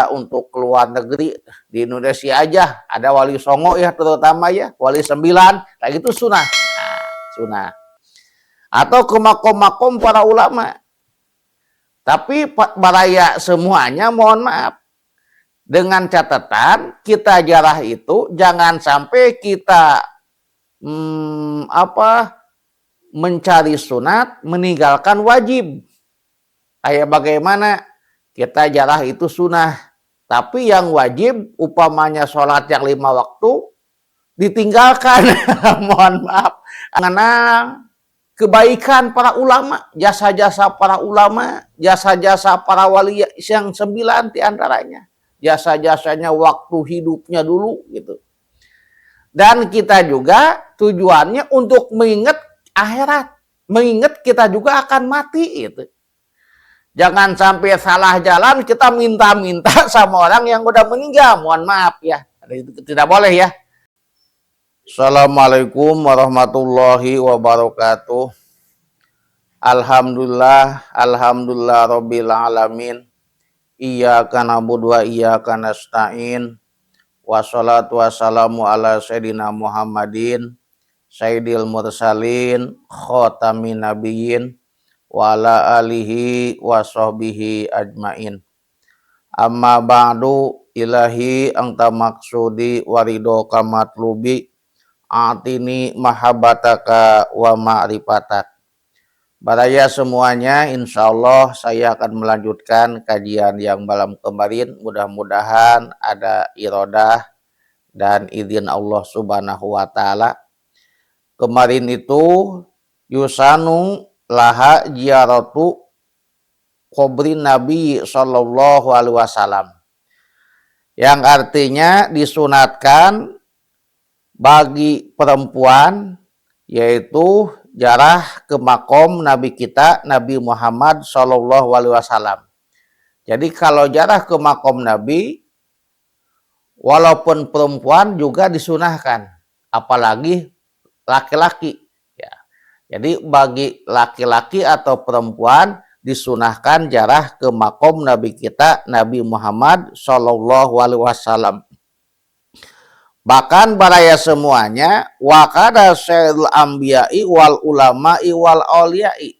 untuk keluar negeri di Indonesia aja ada wali songo ya, terutama ya wali 9 kayak gitu sunah. Sunah. Atau ke makom-makom para ulama. Tapi baraya semuanya mohon maaf, dengan catatan kita jarah itu jangan sampai kita mencari sunat meninggalkan wajib. Kayak bagaimana kita jarah itu sunah, tapi yang wajib upamanya sholat yang 5 waktu ditinggalkan. Mohon maaf, karena kebaikan para ulama, jasa-jasa para ulama, jasa-jasa para wali yang 9 diantaranya, jasa-jasanya waktu hidupnya dulu gitu. Dan kita juga tujuannya untuk mengingat akhirat, mengingat kita juga akan mati gitu. Jangan sampai salah jalan kita minta-minta sama orang yang udah meninggal. Mohon maaf ya. Itu tidak boleh ya. Assalamualaikum warahmatullahi wabarakatuh. Alhamdulillah rabbil alamin. Iyyaka na'budu wa iyyaka nasta'in. Wassalatu wassalamu ala sayyidina Muhammadin sayyidil mursalin khatamin nabiyyin wa ala alihi wa sahbihi ajmain. Amma ba'du, ilahi anta maksudi warido kamatlubi atini mahabbataka wa ma'rifatak. Baraya semuanya, insya Allah saya akan melanjutkan kajian yang malam kemarin. Mudah-mudahan ada irodah dan izin Allah subhanahu wa ta'ala. Kemarin itu yusanu laha ziaratu kubrin Nabi sallallahu alaihi wasallam, yang artinya disunatkan bagi perempuan yaitu jarah ke makom Nabi kita Nabi Muhammad sallallahu alaihi wasallam. Jadi kalau jarah ke makom Nabi walaupun perempuan juga disunahkan, apalagi laki-laki. Jadi bagi laki-laki atau perempuan disunahkan jarah ke makom Nabi kita Nabi Muhammad sallallahu alaihi wasallam. Bahkan baraya semuanya waqada sayyidul anbiya'i wal ulama'i wal auliyai.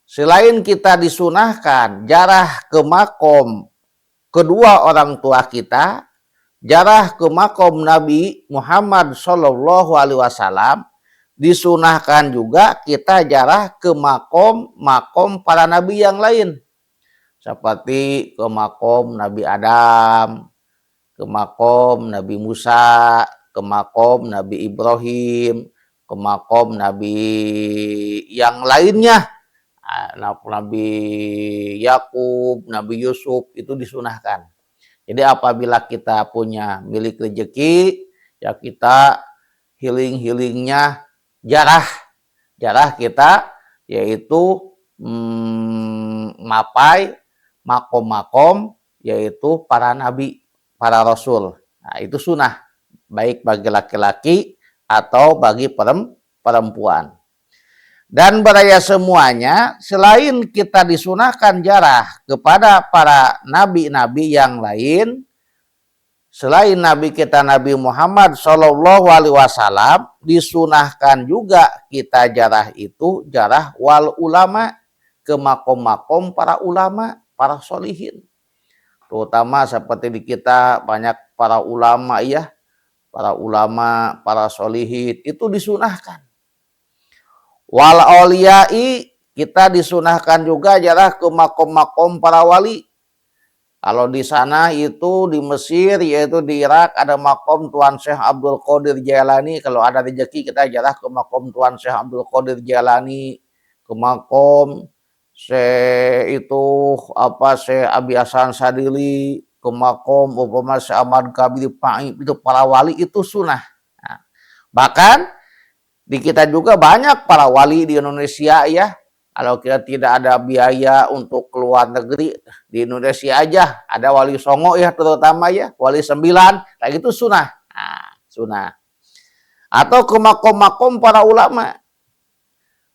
Selain kita disunahkan jarah ke makom kedua orang tua kita, jarah ke makom Nabi Muhammad sallallahu alaihi wasallam, disunahkan juga kita jarah ke makom para nabi yang lain. Seperti ke makom Nabi Adam, ke makom Nabi Musa, ke makom Nabi Ibrahim, ke makom Nabi yang lainnya. Nabi Yakub, Nabi Yusuf itu disunahkan. Jadi apabila kita punya milik rezeki, ya kita healing-healingnya jarah kita yaitu mapai makom-makom yaitu para nabi, para rasul. Nah, itu sunnah baik bagi laki-laki atau bagi perempuan. Dan baraya semuanya selain kita disunahkan jarah kepada para nabi-nabi yang lain, selain Nabi kita Nabi Muhammad sallallahu alaihi wasallam, disunahkan juga kita jarah itu jarah wal ulama, ke makom-makom para ulama, para solihin. Terutama seperti di kita banyak para ulama ya, para ulama, para solihin itu disunahkan. Wal auliyai kita disunahkan juga jarah ke makom-makom para wali. Kalau di sana itu di Mesir yaitu di Irak ada makom Tuan Syekh Abdul Qadir Jailani. Kalau ada rezeki kita jarah ke makom Tuan Syekh Abdul Qadir Jailani, ke makom Syekh Abi Hasan Sadili, ke makom umpama Syekh Ahmad Kabir Pa'i, itu para wali itu sunnah. Nah, bahkan di kita juga banyak para wali di Indonesia ya. Kalau kita tidak ada biaya untuk keluar negeri, di Indonesia aja ada wali songo ya, terutama ya wali 9 kayak gitu sunnah. Nah, sunnah. Atau ke makom-makom para ulama.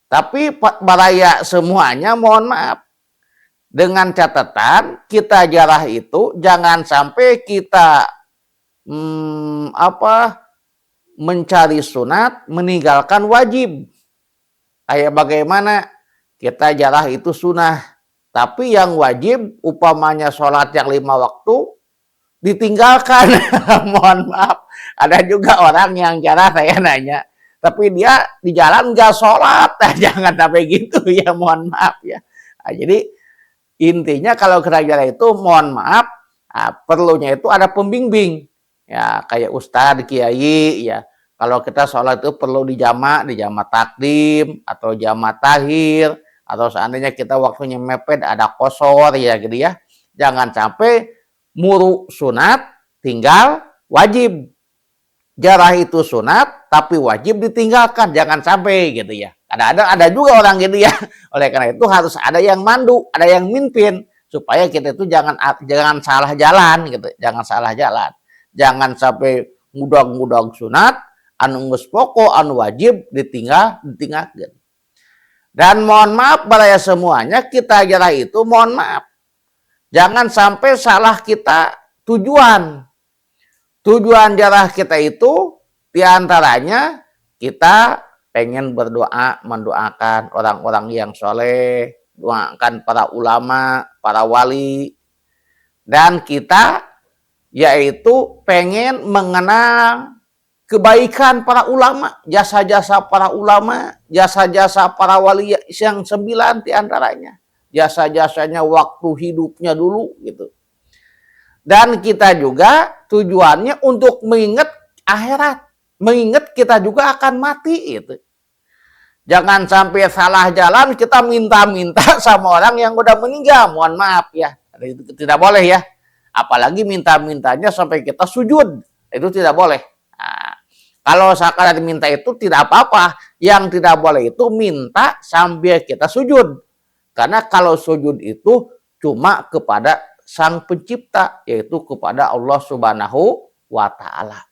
Tapi baraya semuanya mohon maaf, Dengan catatan kita jarah itu jangan sampai kita mencari sunat, meninggalkan wajib. Kayak bagaimana kita jarah itu sunnah, tapi yang wajib umpamanya sholat yang 5 waktu ditinggalkan. Mohon maaf, ada juga orang yang jarah saya nanya, tapi dia di jalan nggak sholat. Nah, jangan sampai gitu ya, mohon maaf ya. Nah, jadi intinya kalau kita jarah itu mohon maaf, perlunya itu ada pembimbing ya, kayak ustadz, kiai ya. Kalau kita sholat itu perlu dijamak takdim atau jamak tahir, atau seandainya kita waktunya mepet ada kosor ya gitu ya. Jangan sampai muru sunat tinggal wajib. Jarah itu sunat tapi wajib ditinggalkan, jangan sampai gitu ya. Ada juga orang gitu ya. Oleh karena itu harus ada yang mandu, ada yang mimpin supaya kita itu jangan salah jalan gitu, jangan salah jalan. Jangan sampai mudah-mudah sunat anu geus pokok anu wajib ditinggalkan. Dan mohon maaf baraya semuanya, kita jarah itu mohon maaf jangan sampai salah kita tujuan. Tujuan jarah kita itu diantaranya kita pengen berdoa, mendoakan orang-orang yang soleh, doakan para ulama, para wali, dan kita yaitu pengen mengenal kebaikan para ulama, jasa-jasa para ulama, jasa-jasa para wali yang 9 diantaranya, jasa-jasanya waktu hidupnya dulu gitu. Dan kita juga tujuannya untuk mengingat akhirat, mengingat kita juga akan mati itu. Jangan sampai salah jalan kita minta-minta sama orang yang udah meninggal, mohon maaf ya, itu tidak boleh ya. Apalagi minta-mintanya sampai kita sujud, itu tidak boleh. Nah, kalau sekadar minta itu tidak apa-apa, yang tidak boleh itu minta sambil kita sujud. Karena kalau sujud itu cuma kepada Sang Pencipta, yaitu kepada Allah Subhanahu wa Ta'ala.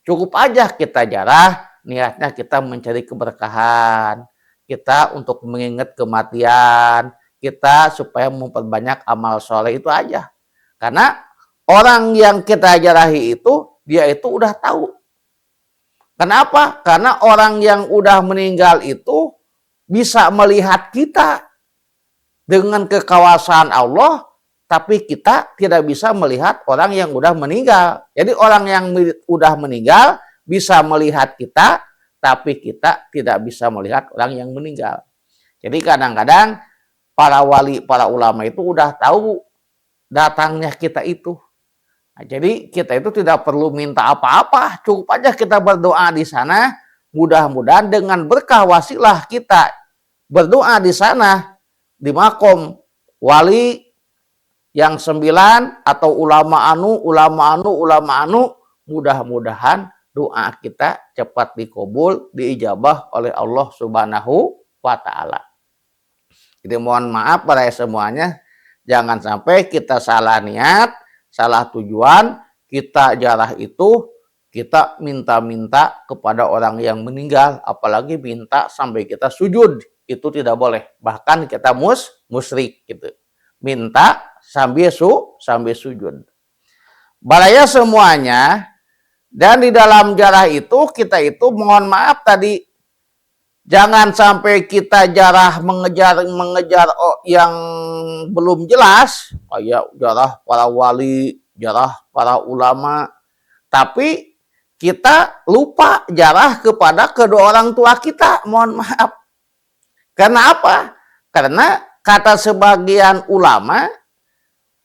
Cukup aja kita jarah, niatnya kita mencari keberkahan, kita untuk mengingat kematian, kita supaya memperbanyak amal soleh, itu aja. Karena orang yang kita jarahi itu, dia itu udah tahu. Kenapa? Karena orang yang udah meninggal itu bisa melihat kita dengan kekuasaan Allah, tapi kita tidak bisa melihat orang yang udah meninggal. Jadi orang yang udah meninggal bisa melihat kita, tapi kita tidak bisa melihat orang yang meninggal. Jadi kadang-kadang para wali, para ulama itu udah tahu datangnya kita itu. Nah, jadi kita itu tidak perlu minta apa-apa, cukup aja kita berdoa di sana. Mudah-mudahan dengan berkah wasilah kita berdoa di sana, di makom wali yang 9 atau ulama anu, mudah-mudahan doa kita cepat dikabul, diijabah oleh Allah Subhanahu wa Ta'ala. Jadi mohon maaf para semuanya, jangan sampai kita salah niat, salah tujuan, kita jarah itu kita minta-minta kepada orang yang meninggal, apalagi minta sampai kita sujud, itu tidak boleh. Bahkan kita musyrik gitu. Minta sambil sujud. Baraya semuanya, dan di dalam jarah itu kita itu mohon maaf tadi, jangan sampai kita jarah mengejar yang belum jelas, kayak jarah para wali, jarah para ulama, tapi kita lupa jarah kepada kedua orang tua kita, mohon maaf. Karena apa? Karena kata sebagian ulama,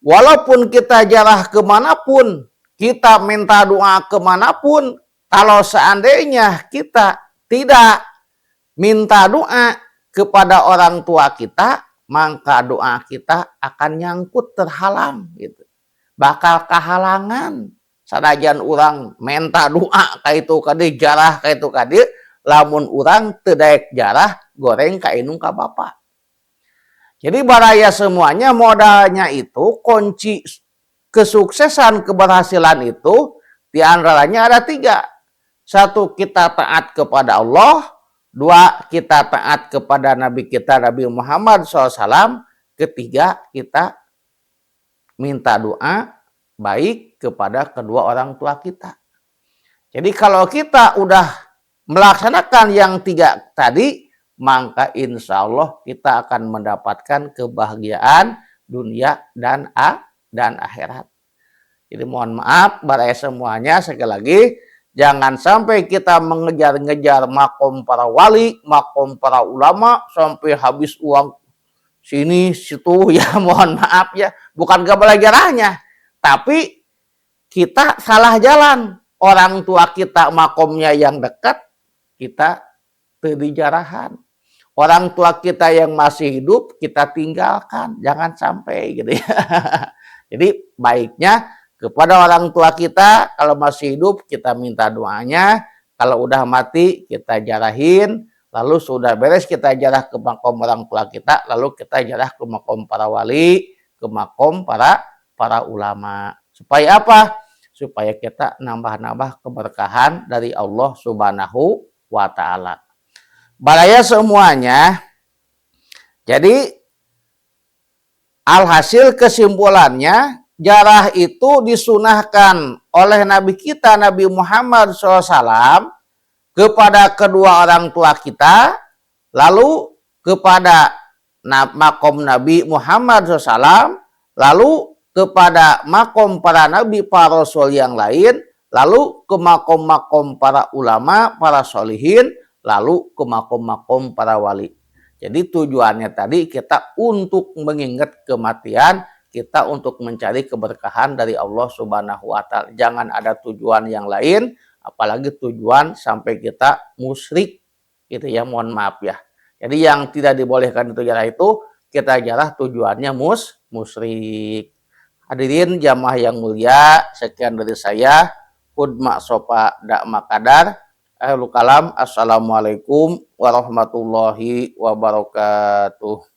walaupun kita jarah kemanapun, kita minta doa kemanapun, kalau seandainya kita tidak minta doa kepada orang tua kita, maka doa kita akan nyangkut, terhalang gitu. Bakal kehalangan. Sanajan orang minta doa kayak itu kade, jarah kayak itu kade, lamun orang tedaek jarah goreng ka inung ka bapak. Jadi baraya semuanya modalnya itu, kunci kesuksesan keberhasilan itu diantaranya ada 3. 1, kita taat kepada Allah. 2, kita taat kepada Nabi kita Nabi Muhammad SAW. ketiga, kita minta doa baik kepada kedua orang tua kita. Jadi kalau kita udah melaksanakan yang 3 tadi, maka insya Allah kita akan mendapatkan kebahagiaan dunia dan akhirat. Jadi mohon maaf baraya semuanya, sekali lagi jangan sampai kita mengejar-ngejar makom para wali, makom para ulama sampai habis uang sini situ ya, mohon maaf ya, bukan gak belajarnya, tapi kita salah jalan. Orang tua kita makomnya yang dekat, kita dijarahan. Orang tua kita yang masih hidup kita tinggalkan, jangan sampai gitu ya. Jadi baiknya kepada orang tua kita kalau masih hidup kita minta doanya, kalau udah mati kita jarahin. Lalu sudah beres kita jarah ke makom orang tua kita, lalu kita jarah ke makom para wali, ke makom para ulama. Supaya apa? Supaya kita nambah-nambah keberkahan dari Allah Subhanahu wa Ta'ala. Baraya semuanya, jadi alhasil kesimpulannya, jarah itu disunahkan oleh Nabi kita Nabi Muhammad SAW kepada kedua orang tua kita, lalu kepada makom Nabi Muhammad SAW, lalu kepada makom para nabi, para rasul yang lain, lalu ke makom-makom para ulama, para solihin, lalu ke makom-makom para wali. Jadi tujuannya tadi kita untuk mengingat kematian, kita untuk mencari keberkahan dari Allah Subhanahu wa Ta'ala. Jangan ada tujuan yang lain, apalagi tujuan sampai kita musyrik gitu ya, mohon maaf ya. Jadi yang tidak dibolehkan itu jarah itu, kita jarah tujuannya musyrik. Hadirin jamaah yang mulia, sekian dari saya. Hudma sopa dak makadar. Ahlul kalam, assalamualaikum warahmatullahi wabarakatuh.